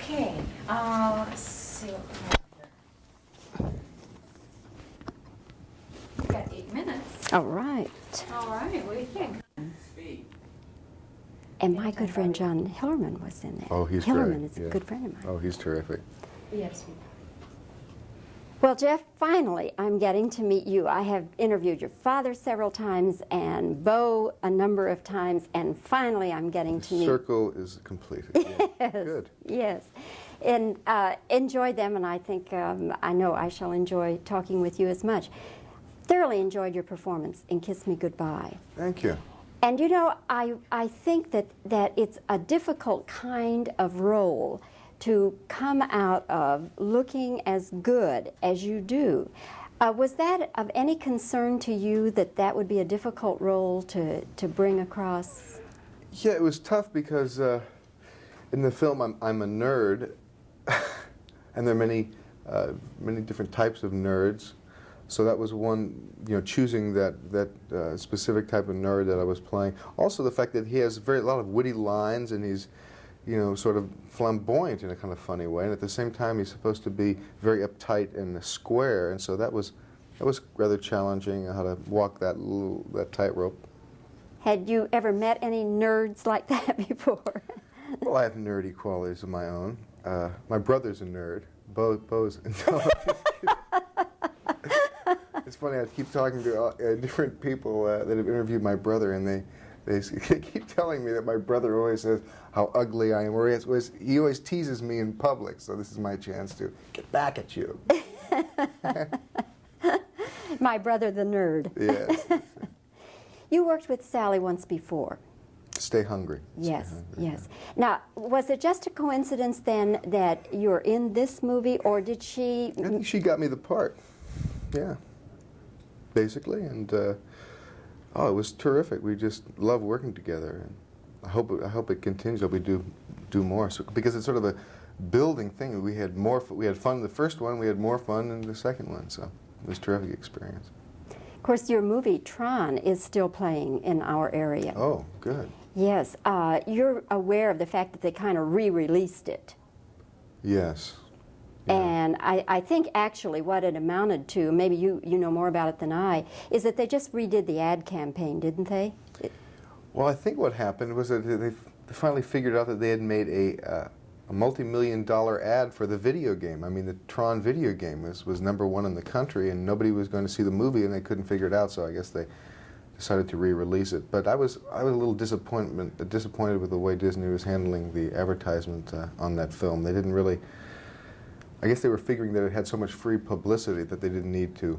Okay, let's see what we have here. We've got 8 minutes. All right. All right, what do you think? And my good friend John Hillerman was in there. Oh, he's Hillerman great. is a good friend of mine. Oh, he's terrific. Yes. Well, Jeff, finally, I'm getting to meet you. I have interviewed your father several times and Bo a number of times, and finally I'm getting to meet... Circle is completed. Yeah. Yes, Good. yes. And enjoyed them, and I think, I know I shall enjoy talking with you as much. Thoroughly enjoyed your performance in Kiss Me Goodbye. Thank you. And you know, I think that it's a difficult kind of role to come out of looking as good as you do. Was that of any concern to you, that would be a difficult role to bring across? Yeah, it was tough because in the film I'm a nerd, and there are many different types of nerds. So that was one, choosing that specific type of nerd that I was playing. Also the fact that he has a lot of witty lines, and he's, sort of flamboyant in a kind of funny way, and at the same time he's supposed to be very uptight and square, and so that was rather challenging, how to walk that tightrope. Had you ever met any nerds like that before? Well, I have nerdy qualities of my own. My brother's a nerd. Bo's. It's funny, I keep talking to different people that have interviewed my brother, and they keep telling me that my brother always says how ugly I am, or he always teases me in public, so this is my chance to get back at you. My brother the nerd. Yes. You worked with Sally once before. Stay hungry. Yes, Stay hungry, yes. Now, was it just a coincidence then that you're in this movie, or did she... I think she got me the part, yeah, basically, and it was terrific. We just love working together, and I hope it continues. That we do more, because it's sort of a building thing. We had fun in the first one. We had more fun in the second one. So it was a terrific experience. Of course, your movie Tron is still playing in our area. Oh, good. Yes, you're aware of the fact that they kind of re-released it. Yes. Yeah. And I think actually what it amounted to, maybe you know more about it than I, is that they just redid the ad campaign, didn't they? Well, I think what happened was that they finally figured out that they had made a multi-million-dollar ad for the video game. I mean, the Tron video game was #1 in the country, and nobody was going to see the movie, and they couldn't figure it out, so I guess they decided to re-release it. But I was a little disappointed with the way Disney was handling the advertisement on that film. They didn't really... I guess they were figuring that it had so much free publicity that they didn't need to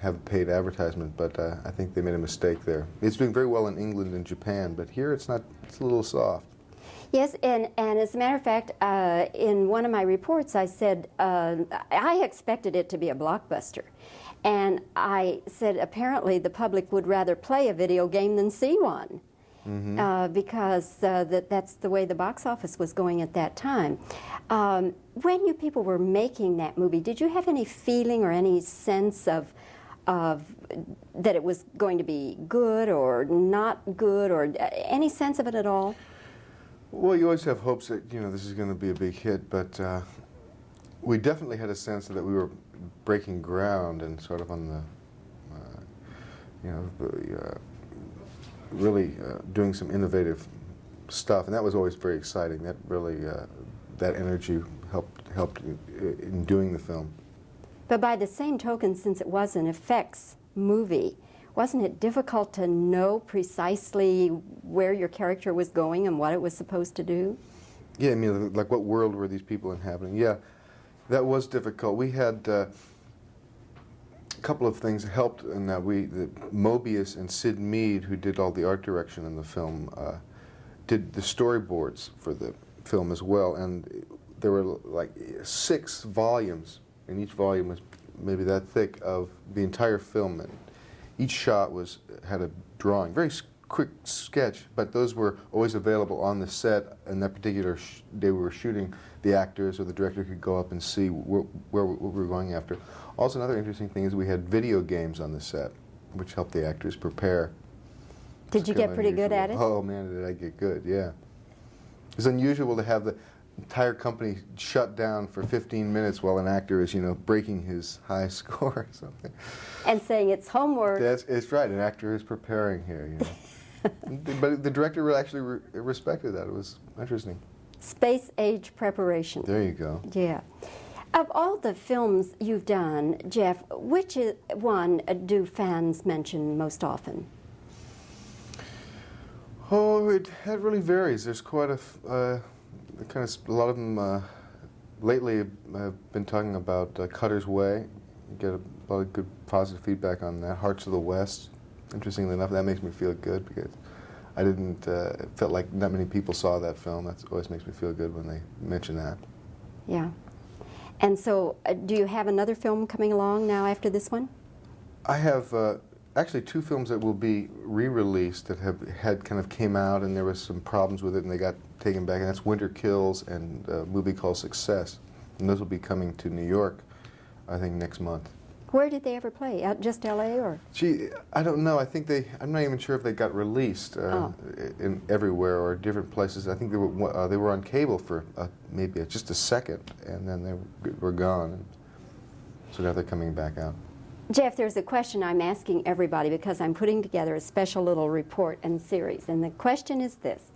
have paid advertisement, but I think they made a mistake there. It's doing very well in England and Japan, but here it's not. It's a little soft. Yes, and as a matter of fact, in one of my reports I said I expected it to be a blockbuster. And I said apparently the public would rather play a video game than see one. Mm-hmm. Because that's the way the box office was going at that time. When you people were making that movie, did you have any feeling or any sense of that it was going to be good or not good, or any sense of it at all? Well, you always have hopes that this is going to be a big hit, but we definitely had a sense that we were breaking ground and sort of on the really doing some innovative stuff, and that was always very exciting. That really, that energy helped in doing the film. But by the same token, since it was an effects movie, wasn't it difficult to know precisely where your character was going and what it was supposed to do? Yeah, I mean, like what world were these people inhabiting? Yeah, that was difficult. We had a couple of things helped in that Mobius and Sid Mead, who did all the art direction in the film, did the storyboards for the film as well, and there were like 6 volumes, and each volume was maybe that thick, of the entire film, and each shot had a drawing, very quick sketch, but those were always available on the set. And that particular day we were shooting, the actors or the director could go up and see what we were going after. Also, another interesting thing is we had video games on the set, which helped the actors prepare. Did you get pretty good at it? Oh man, did I get good, yeah. It's unusual to have entire company shut down for 15 minutes while an actor is, breaking his high score or something. And saying it's homework. It's right. An actor is preparing here, But the director actually respected that. It was interesting. Space age preparation. There you go. Yeah. Of all the films you've done, Jeff, which one do fans mention most often? Oh, it really varies. There's quite a lot of them. Lately, I've been talking about Cutter's Way. You get a lot of good positive feedback on that. Hearts of the West. Interestingly enough, that makes me feel good because I didn't. It felt like not many people saw that film. That always makes me feel good when they mention that. Yeah. And so, do you have another film coming along now after this one? I have actually 2 films that will be re-released that had kind of came out and there was some problems with it and they got taken back, and that's Winter Kills and a movie called Success. And those will be coming to New York, I think, next month. Where did they ever play? Just L.A. or? Gee, I don't know. I think I'm not even sure if they got released in everywhere or different places. I think they were on cable for maybe just a second, and then they were gone. And so now they're coming back out. Jeff, there's a question I'm asking everybody because I'm putting together a special little report and series. And the question is this.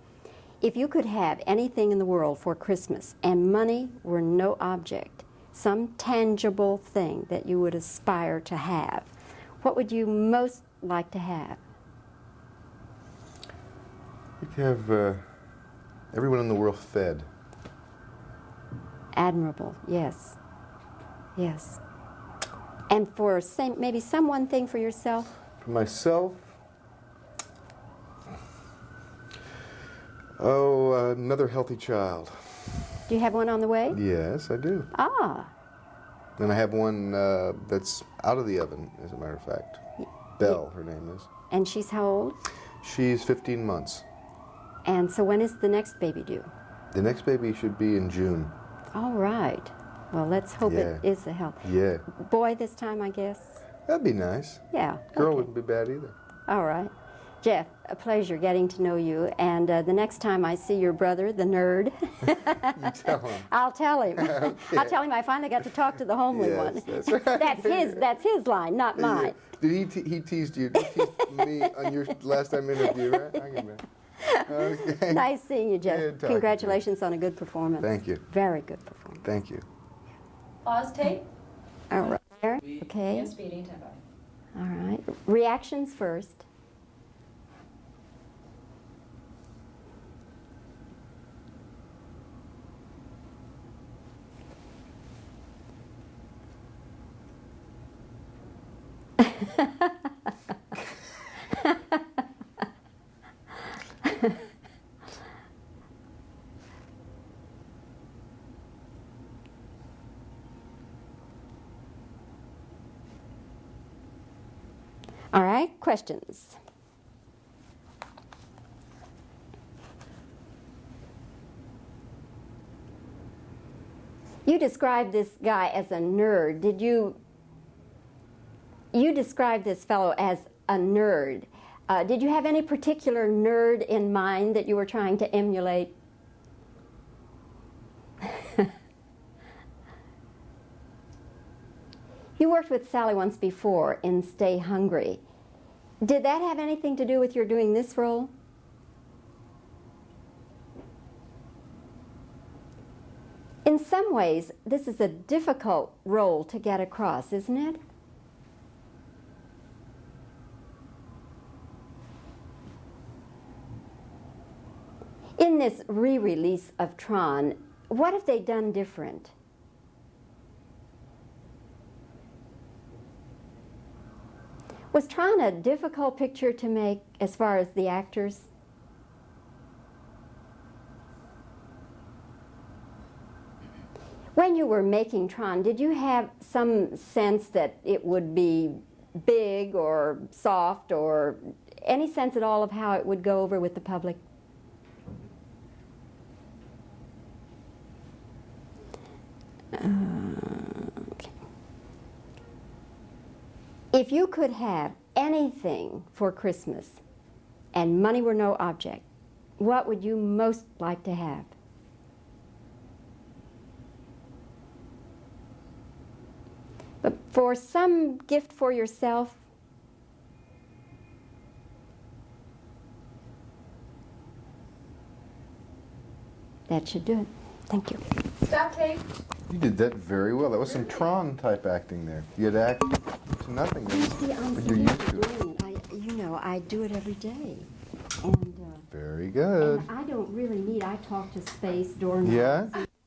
If you could have anything in the world for Christmas and money were no object, some tangible thing that you would aspire to have, what would you most like to have? You could have everyone in the world fed. Admirable, yes. Yes. And for maybe some one thing for yourself? For myself, another healthy child. Do you have one on the way? Yes, I do. Ah. And I have one that's out of the oven, as a matter of fact. Belle, her name is. And she's how old? She's 15 months. And so when is the next baby due? The next baby should be in June. All right. Well, let's hope it is a help. Yeah. Boy this time, I guess? That'd be nice. Yeah. Girl okay. wouldn't be bad either. All right. Jeff, a pleasure getting to know you. And the next time I see your brother, the nerd, You tell him. I'll tell him. Okay. I'll tell him I finally got to talk to the homely Yes, one. that's right. That's his line, not mine. Did he teased you? He teased me on your last time interview, right? I remember. Okay. Nice seeing you, Jeff. Good talking to you. Congratulations on a good performance. Thank you. Very good performance. Thank you. Pause tape. All right. Okay. And speeding tempo. All right. Reactions first. All right, questions? You described this guy as a nerd. You described this fellow as a nerd. Did you have any particular nerd in mind that you were trying to emulate? You worked with Sally once before in Stay Hungry. Did that have anything to do with your doing this role? In some ways, this is a difficult role to get across, isn't it? In this re-release of Tron, what have they done different? Was Tron a difficult picture to make as far as the actors? When you were making Tron, did you have some sense that it would be big or soft or any sense at all of how it would go over with the public? Okay. If you could have anything for Christmas and money were no object, what would you most like to have? For some gift for yourself, that should do it. Thank you. Stop tape. You did that very well. That was some Tron type acting there. You had act to nothing. See, I'm But so you're used used to it. you know, I do it every day. And, Very good. and I don't really need, I talk to space, doorknobs. Yeah?